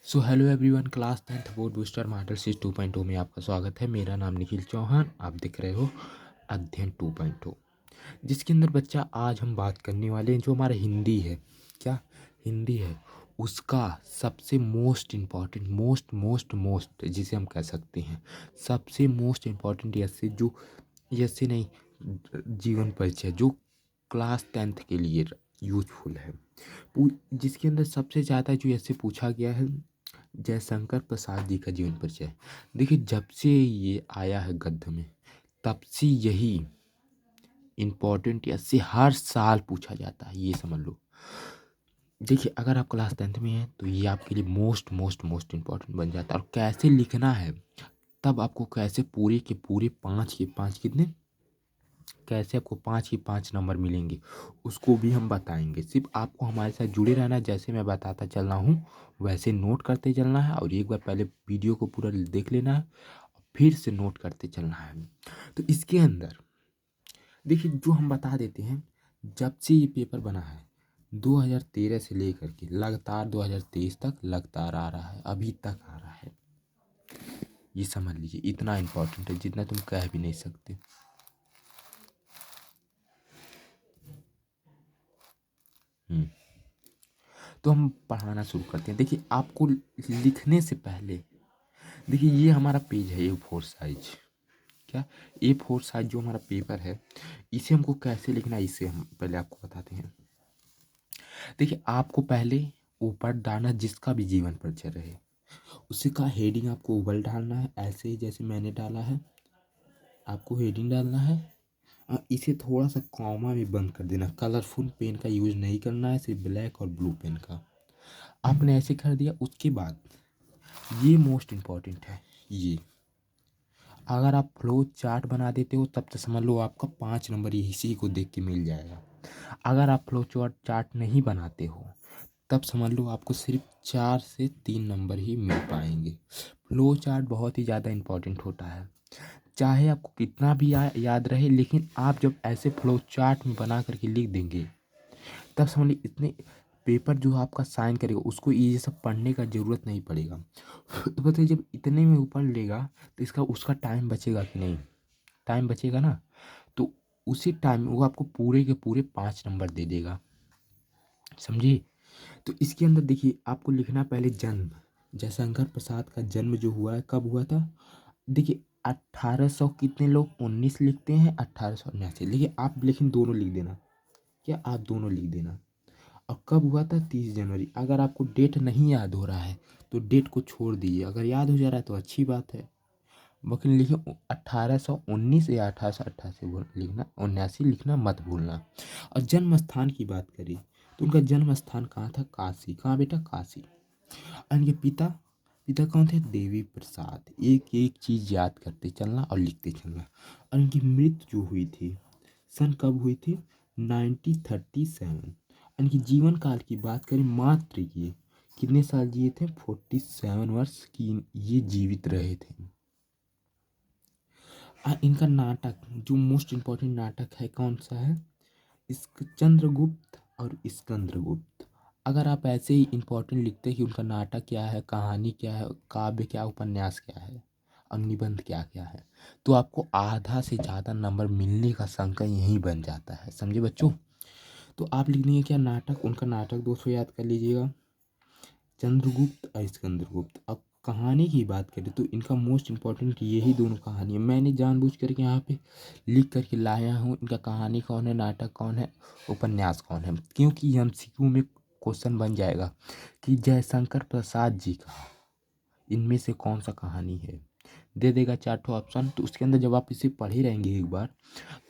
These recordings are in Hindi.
So hello everyone, class 10th board booster model series 2.0 में आपका स्वागत है। मेरा नाम निखिल चौहान, आप दिख रहे हो अध्ययन 2.0, जिसके अंदर बच्चा आज हम बात करने वाले हैं जो हमारा हिंदी है। क्या हिंदी है उसका सबसे मोस्ट इम्पॉर्टेंट मोस्ट जिसे हम कह सकते हैं सबसे मोस्ट इम्पॉर्टेंट ऐसे जो ऐसे नहीं जीवन परिचय जो क्लास 10th के लिए यूजफुल है, जिसके अंदर सबसे ज़्यादा जो ऐसे पूछा गया है जयशंकर प्रसाद जी का जीवन परिचय। देखिए, जब से ये आया है गद्य में तब से यही इम्पोर्टेंट ऐसे हर साल पूछा जाता है, ये समझ लो। देखिए, अगर आप क्लास 10th में हैं तो ये आपके लिए मोस्ट इम्पॉर्टेंट बन जाता है। और कैसे लिखना है, तब आपको कैसे पूरे के पूरे पाँच के पाँच कितने कैसे आपको 5 के 5 नंबर मिलेंगे उसको भी हम बताएंगे। सिर्फ आपको हमारे साथ जुड़े रहना है, जैसे मैं बताता चल रहा हूँ वैसे नोट करते चलना है। और एक बार पहले वीडियो को पूरा देख लेना है, फिर से नोट करते चलना है। तो इसके अंदर देखिए, जो हम बता देते हैं, जब से ये पेपर बना है 2013 से लेकर के लगातार 2023 तक लगातार आ रहा है, अभी तक आ रहा है। ये समझ लीजिए, इतना इम्पोर्टेंट है जितना तुम कह भी नहीं सकते। तो हम पढ़ाना शुरू करते हैं। देखिए, आपको लिखने से पहले देखिए, ये हमारा पेज है A4 साइज। क्या A4 साइज जो हमारा पेपर है, इसे हमको कैसे लिखना है इसे हम पहले आपको बताते हैं। देखिए, आपको पहले ऊपर डालना जिसका भी जीवन परिचय रहे, उसी का हेडिंग आपको ऊपर डालना है, ऐसे ही जैसे मैंने डाला है आपको हेडिंग डालना है। इसे थोड़ा सा कॉमा में बंद कर देना, कलरफुल पेन का यूज नहीं करना है, सिर्फ ब्लैक और ब्लू पेन का। आपने ऐसे कर दिया, उसके बाद ये मोस्ट इम्पॉर्टेंट है। ये अगर आप फ्लो चार्ट बना देते हो तब तो समझ लो आपका 5 नंबर इसी को देख के मिल जाएगा। अगर आप फ्लो चार्ट नहीं बनाते हो तब समझ लो आपको सिर्फ 4 से 3 नंबर ही मिल पाएंगे। फ्लो चार्ट बहुत ही ज़्यादा इम्पोर्टेंट होता है, चाहे आपको कितना भी याद रहे, लेकिन आप जब ऐसे फ्लो चार्ट में बना करके लिख देंगे तब समझ लीजिए इतने पेपर जो आपका साइन करेगा उसको ये सब पढ़ने का ज़रूरत नहीं पड़ेगा। तो बताइए, जब इतने में ऊपर लेगा तो इसका उसका टाइम बचेगा कि नहीं? टाइम बचेगा ना, तो उसी टाइम में वो आपको पूरे के पूरे 5 नंबर दे देगा। समझिए, तो इसके अंदर देखिए, आपको लिखना पहले जन्म। जयशंकर प्रसाद का जन्म जो हुआ है कब हुआ था? देखिए, 1800 कितने लोग 19 लिखते हैं, 1879 लिखिए आप, लेकिन दोनों लिख देना। क्या आप दोनों लिख देना। और कब हुआ था? 30 जनवरी। अगर आपको डेट नहीं याद हो रहा है तो डेट को छोड़ दीजिए, अगर याद हो जा रहा है तो अच्छी बात है। लेकिन लिखिए 1819 या 1888 लिखना, 79 लिखना मत भूलना। और जन्म स्थान की बात करें तो उनका जन्म स्थान कहाँ था? काशी। कहाँ बेटा? काशी। और इनके पिता पिता कौन थे? देवी प्रसाद। एक एक चीज़ याद करते चलना और लिखते चलना। और इनकी मृत्यु जो हुई थी, सन कब हुई थी? 1937। इनकी जीवन काल की बात करें, मात्र ये कितने साल जिए थे? 47 वर्ष की ये जीवित रहे थे। इनका नाटक जो मोस्ट इम्पोर्टेंट नाटक है कौन सा है? इसक चंद्रगुप्त और स्कंद्रगुप्त। अगर आप ऐसे ही इम्पोर्टेंट लिखते हैं कि उनका नाटक क्या है, कहानी क्या है, काव्य क्या, उपन्यास क्या है और निबंध क्या क्या है, तो आपको आधा से ज़्यादा नंबर मिलने का संख्या यही बन जाता है। समझे बच्चों? तो आप लिख देंगे क्या? नाटक। उनका नाटक दोस्तों याद कर लीजिएगा, चंद्रगुप्त और स्कंदगुप्त। अब कहानी की बात करें तो इनका मोस्ट इम्पोर्टेंट यही दोनों कहानी है। मैंने जानबूझ करके यहाँ पे लिख करके लाया हूँ इनका कहानी कौन है, नाटक कौन है, उपन्यास कौन है, क्योंकि MCQ में क्वेश्चन बन जाएगा कि जयशंकर प्रसाद जी का इनमें से कौन सा कहानी है। दे देगा 4 ठो ऑप्शन, तो उसके अंदर जब आप इसे पढ़े रहेंगे एक बार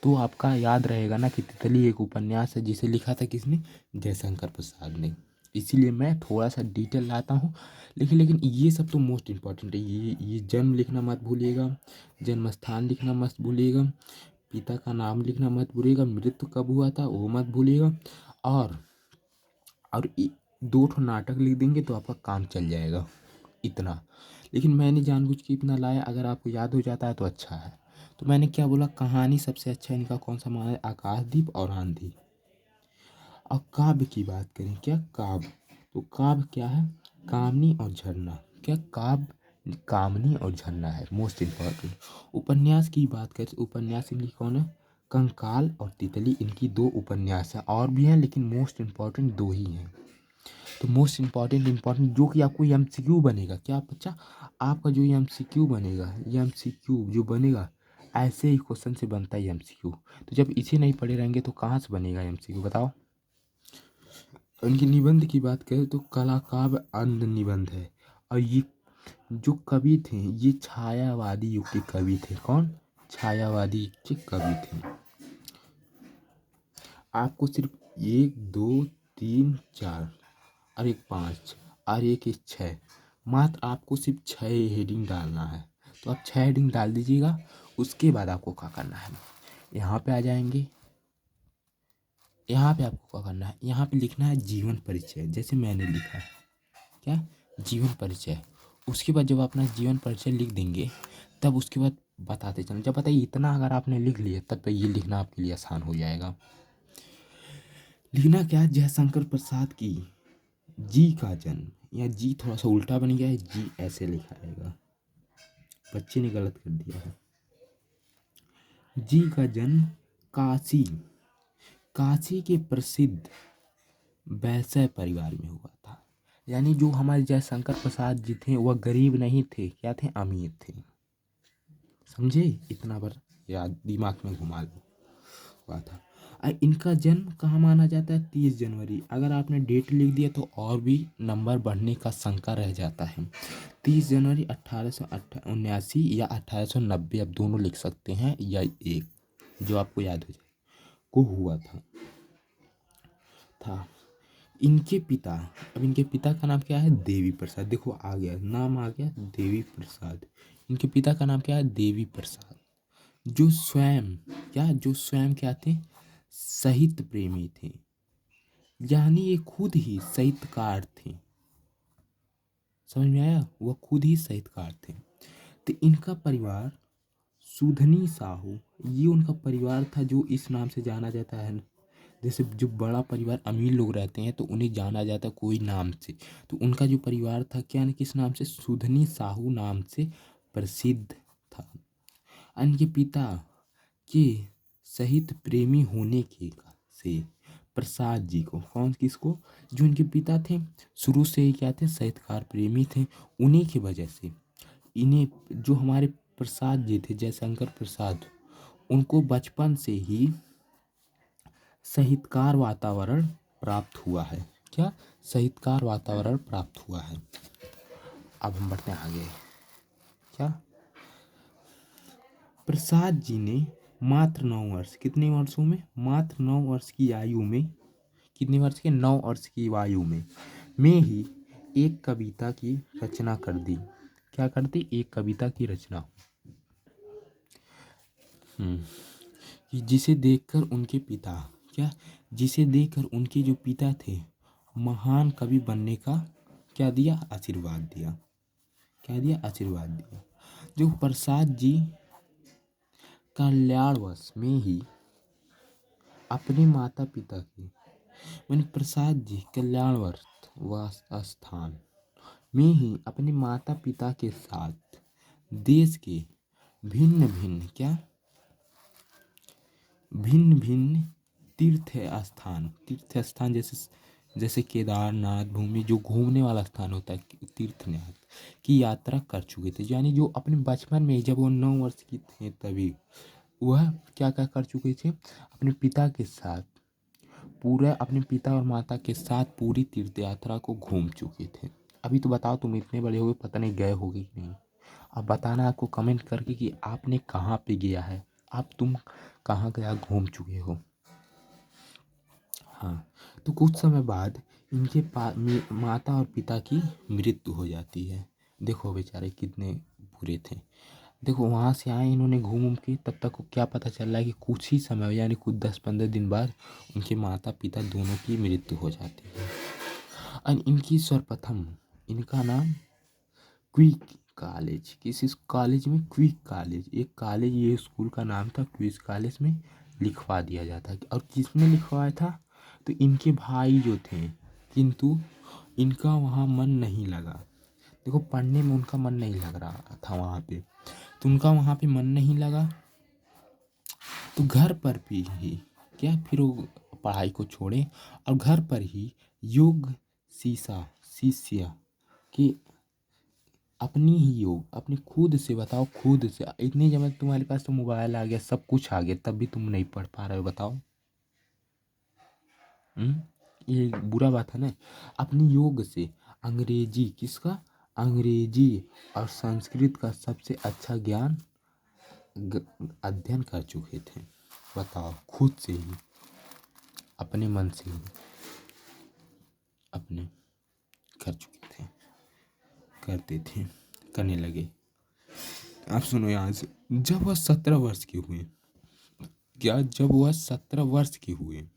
तो आपका याद रहेगा ना कि तितली एक उपन्यास है जिसे लिखा था किसने? जयशंकर प्रसाद ने। इसीलिए मैं थोड़ा सा डिटेल लाता हूँ, लेकिन ये सब तो मोस्ट इम्पॉर्टेंट है। ये जन्म लिखना मत भूलिएगा, जन्म स्थान लिखना मत भूलिएगा, पिता का नाम लिखना मत भूलिएगा, मृत्यु कब हुआ था वो मत भूलिएगा। और और 2 ठो नाटक लिख देंगे तो आपका काम चल जाएगा, इतना। लेकिन मैंने जानबूझ के इतना लाया, अगर आपको याद हो जाता है तो अच्छा है। तो मैंने क्या बोला, कहानी सबसे अच्छा इनका कौन सा माना है? आकाशदीप और आंधी। और काव्य की बात करें, क्या काव्य? तो काव्य क्या है? कामनी और झरना, क्या कामनी और झरना है मोस्ट इम्पॉर्टेंट। उपन्यास की बात करें तो उपन्यास इनकी कौन है, कंकाल और तितली, इनकी 2 उपन्यास हैं, और भी हैं लेकिन मोस्ट इम्पॉर्टेंट 2 ही हैं। तो मोस्ट इम्पॉर्टेंट जो कि आपको एमसीक्यू बनेगा, क्या बच्चा, आपका जो एमसीक्यू बनेगा, ये एमसीक्यू जो बनेगा ऐसे ही क्वेश्चन से बनता है एमसीक्यू। तो जब इसे नहीं पढ़े रहेंगे तो कहाँ से बनेगा एमसीक्यू बताओ। उनकी निबंध की बात करें तो कलाकाव्य अंध निबंध है, और ये जो कवि थे ये छायावादी युग के कवि थे। कौन, छायावादी के कवि थे। आपको सिर्फ 1 2 3 4 और एक 5 और एक 6, मात्र आपको सिर्फ 6 हेडिंग डालना है। तो आप 6 हेडिंग डाल दीजिएगा। उसके बाद आपको क्या करना है, यहाँ पे आ जाएंगे। यहाँ पे आपको क्या करना है, यहाँ पे लिखना है जीवन परिचय, जैसे मैंने लिखा है, क्या, जीवन परिचय। उसके बाद जब अपना जीवन परिचय लिख देंगे तब उसके बाद बताते चलें, जब बताइए इतना अगर आपने लिख लिया तब तो ये लिखना आपके लिए आसान हो जाएगा। लिखना क्या, जयशंकर प्रसाद की जी का जन्म, या जी थोड़ा सा उल्टा बन गया है, जी ऐसे लिखा जाएगा, बच्चे ने गलत कर दिया है। जी का जन्म काशी, काशी के प्रसिद्ध वैश्य परिवार में हुआ था। यानी जो हमारे जयशंकर प्रसाद जी थे वह गरीब नहीं थे, क्या थे, अमीर थे। समझे, इतना बार याद दिमाग में घुमा लो, हुआ था। इनका जन्म कहाँ माना जाता है, 30 जनवरी। अगर आपने डेट लिख दिया तो और भी नंबर बढ़ने का शंका रह जाता है। 30 जनवरी 1879 या 1890, आप दोनों लिख सकते हैं, या एक जो आपको याद हो जाए, को हुआ था। इनके पिता, अब इनके पिता का नाम क्या है, देवी प्रसाद। देखो आ गया, नाम आ गया देवी प्रसाद। इनके पिता का नाम क्या है, देवी प्रसाद, जो स्वयं क्या थे, साहित्य प्रेमी थे। यानी ये खुद ही साहित्यकार थे। समझ में आया, वह खुद ही साहित्यकार थे। तो इनका परिवार सुधनी साहू, ये उनका परिवार था जो इस नाम से जाना जाता है। जैसे जो बड़ा परिवार अमीर लोग रहते हैं तो उन्हें जाना जाता है कोई नाम से, तो उनका जो परिवार था क्या, किस नाम से, सुधनी साहू नाम से प्रसिद्ध था। इनके पिता के साहित्य प्रेमी होने के से प्रसाद जी को, कौन, किसको, जो इनके पिता थे शुरू से ही क्या थे, साहित्यकार प्रेमी थे। उन्हीं की वजह से इन्हें, जो हमारे प्रसाद जी थे, जयशंकर प्रसाद, उनको बचपन से ही साहित्यकार वातावरण प्राप्त हुआ है। क्या, साहित्यकार वातावरण प्राप्त हुआ है। अब हम बढ़ते हैं आगे। क्या, प्रसाद जी ने मात्र 9 वर्ष, कितने वर्षों में, मात्र 9 वर्ष की आयु में, कितने वर्ष के, 9 वर्ष की आयु में ही एक कविता की रचना कर दी। क्या कर दी, एक कविता की रचना, कि जिसे देखकर उनके पिता, क्या, जिसे देखकर उनके जो पिता थे महान कवि बनने का क्या दिया, आशीर्वाद दिया। क्या दिया, आशीर्वाद दिया। जो प्रसाद जी कल्याणवश में ही अपने माता पिता की, मैंने प्रसाद जी कल्याणवश स्थान में ही अपने माता पिता के साथ देश के भिन्न भिन्न, क्या, भिन्न भिन्न तीर्थ स्थान जैसे केदारनाथ भूमि, जो घूमने वाला स्थान होता है तीर्थनाथ, की यात्रा कर चुके थे। यानी जो अपने बचपन में जब वो 9 वर्ष की थे तभी वह क्या क्या कर चुके थे, अपने पिता के साथ, पूरा अपने पिता और माता के साथ पूरी तीर्थ यात्रा को घूम चुके थे। अभी तो बताओ, तुम इतने बड़े हो गए, पता नहीं गए होगे कि नहीं। अब बताना आपको कमेंट करके कि आपने कहाँ पे गया है, तुम कहाँ गया घूम चुके हो। हाँ, तो कुछ समय बाद इनके माता और पिता की मृत्यु हो जाती है। देखो बेचारे कितने बुरे थे। देखो वहाँ से आए इन्होंने घूम घूम के, तब तक को क्या पता चल रहा है कि कुछ ही समय, यानी कुछ 10-15 दिन बाद उनके माता पिता दोनों की मृत्यु हो जाती है। और इनकी सर्वप्रथम, इनका नाम क्विक कॉलेज, किस इस कॉलेज में, क्विक कॉलेज, एक कॉलेज, ये स्कूल का नाम था, क्विक कॉलेज में लिखवा दिया जाता है। और किसने लिखवाया था, तो इनके भाई जो थे, किंतु इनका वहाँ मन नहीं लगा। देखो पढ़ने में उनका मन नहीं लग रहा था वहाँ पे, तो उनका वहाँ पे मन नहीं लगा, तो घर पर भी ही क्या फिर वो पढ़ाई को छोड़े और घर पर ही योग शीशा शिष्य कि अपनी ही योग अपनी खुद से बताओ, खुद से इतनी जब तुम्हारे पास तो मोबाइल आ गया, सब कुछ आ गया, तब भी तुम नहीं पढ़ पा रहे हो, बताओ। हम्म ये बुरा बात है ना। अपनी योग से अंग्रेजी किसका, अंग्रेजी और संस्कृत का सबसे अच्छा ज्ञान अध्ययन कर चुके थे, बताओ, खुद से ही अपने मन से ही अपने कर चुके थे, करते थे, करने लगे। आप सुनो यहाँ से, जब वह 17 वर्ष के हुए, क्या जब वह 17 वर्ष के हुए,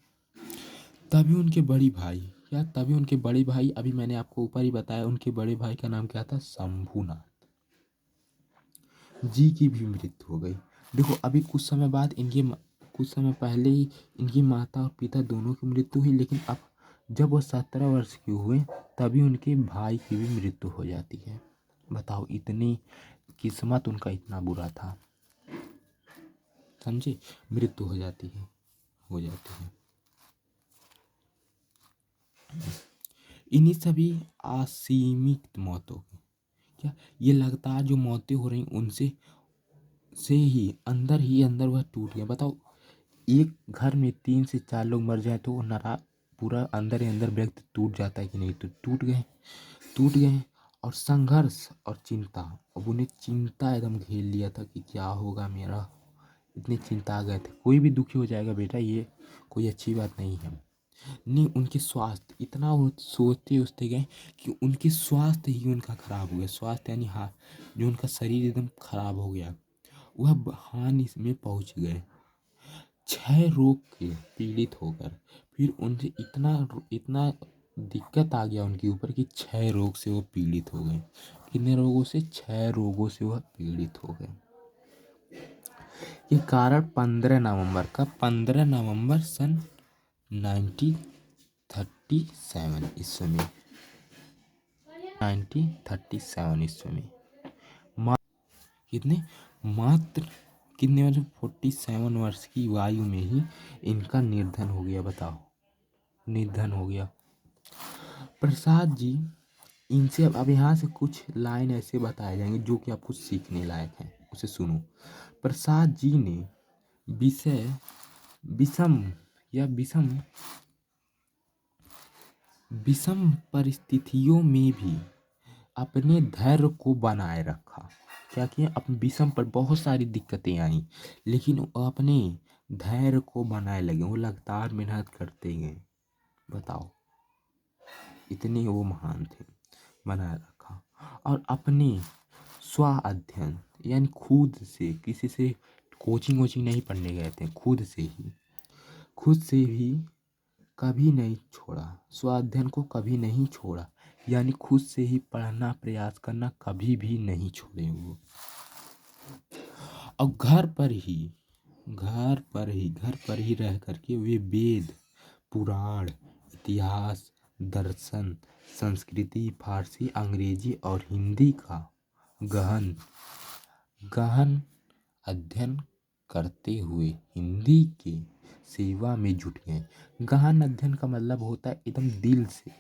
तभी उनके बड़ी भाई, क्या तभी उनके बड़े भाई, अभी मैंने आपको ऊपर ही बताया उनके बड़े भाई का नाम क्या था, शंभूनाथ जी की भी मृत्यु हो गई। देखो अभी कुछ समय पहले ही इनकी माता और पिता दोनों की मृत्यु हुई, लेकिन अब जब वो 17 वर्ष के हुए तभी उनके भाई की भी मृत्यु हो जाती है। बताओ, इतनी किस्मत उनका इतना बुरा था, समझे, मृत्यु हो जाती है, हो जाती है। इन्हीं सभी असीमित मौतों की, क्या ये लगातार जो मौतें हो रही उनसे से ही अंदर वह टूट गया। बताओ, एक घर में 3 से 4 लोग मर जाए तो नारा पूरा अंदर ही अंदर व्यक्ति टूट जाता है कि नहीं, तो टूट गए। और संघर्ष और चिंता, अब उन्हें चिंता एकदम घेर लिया था कि क्या होगा मेरा, इतनी चिंता आ गए थे, कोई भी दुखी हो जाएगा बेटा, ये कोई अच्छी बात नहीं है। नहीं, उनके स्वास्थ्य इतना वो सोचते गए कि उनके स्वास्थ्य ही उनका खराब हो गया, स्वास्थ्य यानी हाँ जो उनका शरीर एकदम खराब हो गया, वह हानि में पहुंच गए, क्षय रोग के पीड़ित होकर। फिर उनसे इतना इतना दिक्कत आ गया उनके ऊपर कि क्षय रोग से वो पीड़ित हो गए। कितने रोगों से, क्षय रोगों से वह पीड़ित हो गए। ये कारण 15 नवंबर सन 1937 ईस्वी में, 1937 ईस्वी में कितने मात्र कितने मतलब 47 वर्ष की आयु में ही इनका निर्धन हो गया, बताओ, निधन हो गया। प्रसाद जी, इनसे अब यहाँ से कुछ लाइन ऐसे बताए जाएंगे जो कि आपको सीखने लायक हैं, उसे सुनो। प्रसाद जी ने विषय विषम या विषम परिस्थितियों में भी अपने धैर्य को बनाए रखा। क्या किया, अपने विषम पर बहुत सारी दिक्कतें आई, लेकिन वो अपने धैर्य को बनाए लगे, वो लगातार मेहनत करते गए। बताओ, इतने वो महान थे, बनाए रखा। और अपने स्व अध्ययन यानी खुद से, किसी से कोचिंग वोचिंग नहीं पढ़ने गए थे, खुद से भी कभी नहीं छोड़ा, स्व अध्ययन को कभी नहीं छोड़ा, यानी खुद से ही पढ़ना प्रयास करना कभी भी नहीं छोड़े वो। और घर पर ही रह करके वे वेद, पुराण, इतिहास, दर्शन, संस्कृति, फारसी, अंग्रेजी और हिंदी का गहन गहन अध्ययन करते हुए हिंदी की सेवा में जुट गए। गहन अध्ययन का मतलब होता है एकदम दिल से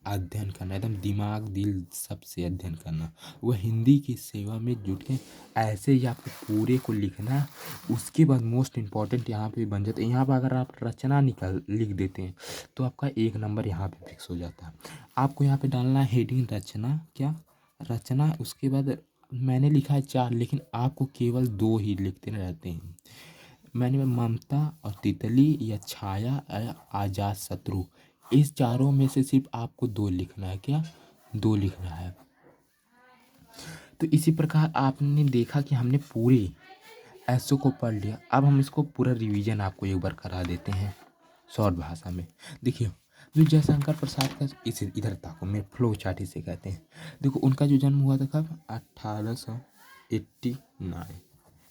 अध्ययन करना, एकदम दिमाग दिल सबसे अध्ययन करना। वह हिंदी की सेवा में जुट गए। ऐसे ही आपको पूरे को लिखना है, उसके बाद मोस्ट इम्पॉर्टेंट यहाँ पे बन जाता है। यहाँ पर अगर आप रचना लिख देते हैं तो आपका 1 नंबर यहाँ पे फिक्स हो जाता है। आपको यहाँ पे डालना है हेडिंग रचना, क्या रचना, उसके बाद मैंने लिखा है 4, लेकिन आपको केवल 2 ही लिखते रहते हैं। मैंने ममता और तितली या छाया या आजाद शत्रु, इस चारों में से सिर्फ आपको 2 लिखना है, क्या 2 लिखना है। तो इसी प्रकार आपने देखा कि हमने पूरे ऐसों को पढ़ लिया। अब हम इसको पूरा रिवीजन आपको एक बार करा देते हैं शॉर्ट भाषा में। देखिए, जो जयशंकर प्रसाद का इसे इधर ताको, मेरे फ्लो चार्ट इसे कहते हैं। देखो उनका जो जन्म हुआ था कब, 1889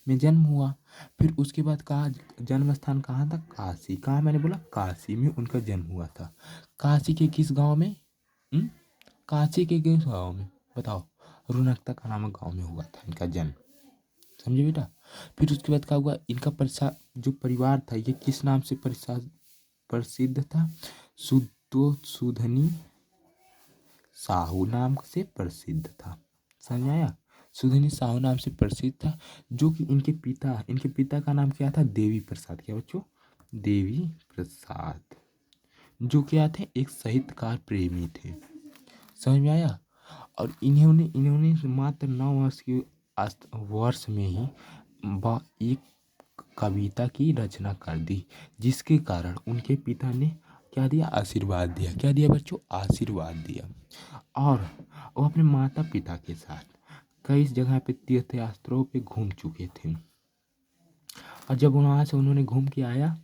में जन्म हुआ। फिर उसके बाद कहाँ जन्म स्थान कहाँ था, काशी। कहाँ मैंने बोला, काशी में उनका जन्म हुआ था। काशी के किस गांव में, हम्म, काशी के किस गाँव में बताओ? रुनकता का नामक गाँव में हुआ था इनका जन्म, समझे बेटा। फिर उसके बाद क्या हुआ, इनका परिसा जो परिवार था ये किस नाम से प्रसिद्ध था? सुधनी साहू नाम से प्रसिद्ध था, समझ आया? सुधनी साहू नाम से प्रसिद्ध था। जो कि इनके पिता का नाम क्या था? देवी प्रसाद। क्या बच्चों? देवी प्रसाद। जो क्या थे? एक साहित्यकार प्रेमी थे, समझ में आया? और इन्होंने इन्होंने मात्र 9 वर्ष की वर्ष में ही एक कविता की रचना कर दी, जिसके कारण उनके पिता ने क्या दिया? आशीर्वाद दिया। क्या दिया बच्चों? आशीर्वाद दिया। और वो अपने माता पिता के साथ कई जगह पे तीर्थ यात्राओं पे घूम चुके थे। और जब वहाँ से उन्होंने घूम के आया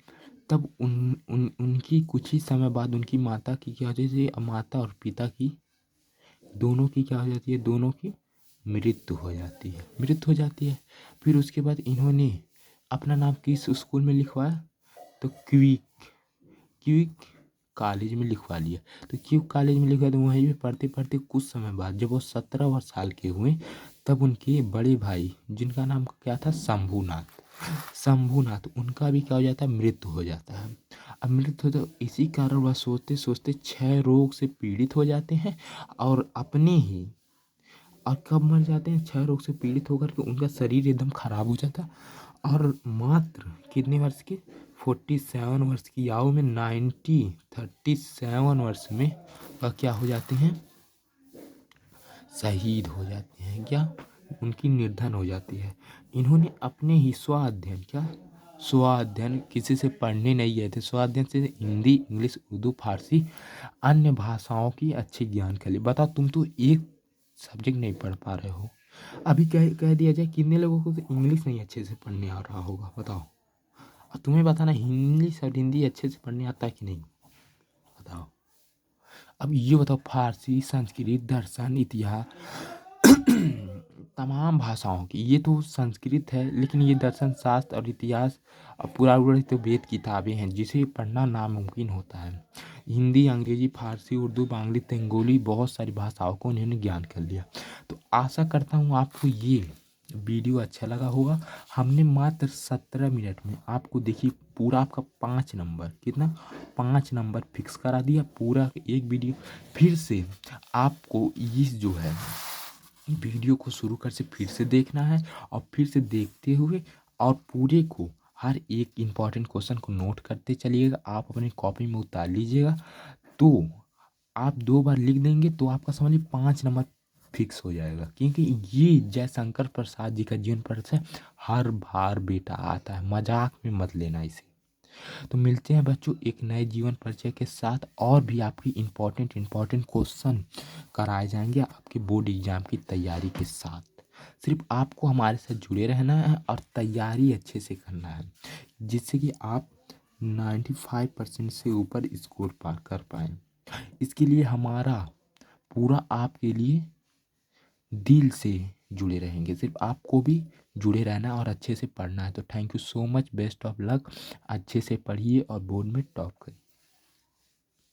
तब उनकी कुछ ही समय बाद उनकी माता की क्या हो जाती है? माता और पिता की दोनों की क्या हो जाती है? दोनों की मृत्यु हो जाती है। फिर उसके बाद इन्होंने अपना नाम किस स्कूल में लिखवाया? तो क्विक कॉलेज में लिखवा लिया। तो क्विक कॉलेज में लिखवा, तो वहीं पे पढ़ते पढ़ते कुछ समय बाद जब वो 17 साल के हुए तब उनके बड़े भाई, जिनका नाम क्या था? शंभूनाथ, उनका भी क्या हो जाता है? मृत्यु हो जाता है। अब मृत्यु तो इसी कारण वह सोचते सोचते 6 रोग से पीड़ित हो जाते हैं और अपने ही, और कब मर जाते हैं? 6 रोग से पीड़ित होकर के उनका शरीर एकदम खराब हो जाता। और मात्र कितने वर्ष के? 47 वर्ष की आयु में 37 वर्ष में वह क्या हो जाते हैं? शहीद हो जाते हैं। क्या? उनकी निर्धन हो जाती है। इन्होंने अपने ही स्वाध्ययन, क्या स्वाध्ययन, किसी से पढ़ने नहीं गए थे, स्वाध्ययन से हिंदी, इंग्लिश, उर्दू, फारसी, अन्य भाषाओं की अच्छी ज्ञान कर ली। बताओ, तुम तो एक सब्जेक्ट नहीं पढ़ पा रहे हो। अभी कह दिया जाए कितने लोगों को तो इंग्लिश नहीं अच्छे से पढ़ने आ रहा होगा, बताओ। और तुम्हें बताना इंग्लिश और हिंदी अच्छे से पढ़ने आता है कि नहीं, बताओ। अब ये बताओ, फारसी, संस्कृत, दर्शन, इतिहास, तमाम भाषाओं की, ये तो संस्कृत है लेकिन ये दर्शन, शास्त्र और इतिहास और पुराण तो वेद किताबें हैं जिसे पढ़ना नामुमकिन होता है। हिंदी, अंग्रेजी, फारसी, उर्दू, बांग्ली, तेंगोली, बहुत सारी भाषाओं को उन्होंने ज्ञान कर लिया। तो आशा करता हूँ आपको ये वीडियो अच्छा लगा होगा। हमने मात्र 17 मिनट में आपको देखिए पूरा आपका 5 नंबर, कितना? 5 नंबर फिक्स करा दिया पूरा एक वीडियो। फिर से आपको इस जो है वीडियो को शुरू कर से फिर से देखना है और फिर से देखते हुए और पूरे को हर एक इम्पॉर्टेंट क्वेश्चन को नोट करते चलिएगा। आप अपनी कॉपी में उतार लीजिएगा। तो आप 2 बार लिख देंगे तो आपका समझिए 5 नंबर फिक्स हो जाएगा, क्योंकि ये जयशंकर प्रसाद जी का जीवन परिचय हर बार बेटा आता है, मजाक में मत लेना इसे। तो मिलते हैं बच्चों एक नए जीवन परिचय के साथ, और भी आपकी इम्पोर्टेंट क्वेश्चन कराए जाएंगे आपके बोर्ड एग्जाम की तैयारी के साथ। सिर्फ आपको हमारे साथ जुड़े रहना है और तैयारी अच्छे से करना है, जिससे कि आप 95% से ऊपर स्कोर पार कर पाएँ। इसके लिए हमारा पूरा आपके लिए दिल से जुड़े रहेंगे, सिर्फ आपको भी जुड़े रहना है और अच्छे से पढ़ना है। तो thank you so much, best of luck. अच्छे से पढ़िए और बोर्ड में टॉप करिए।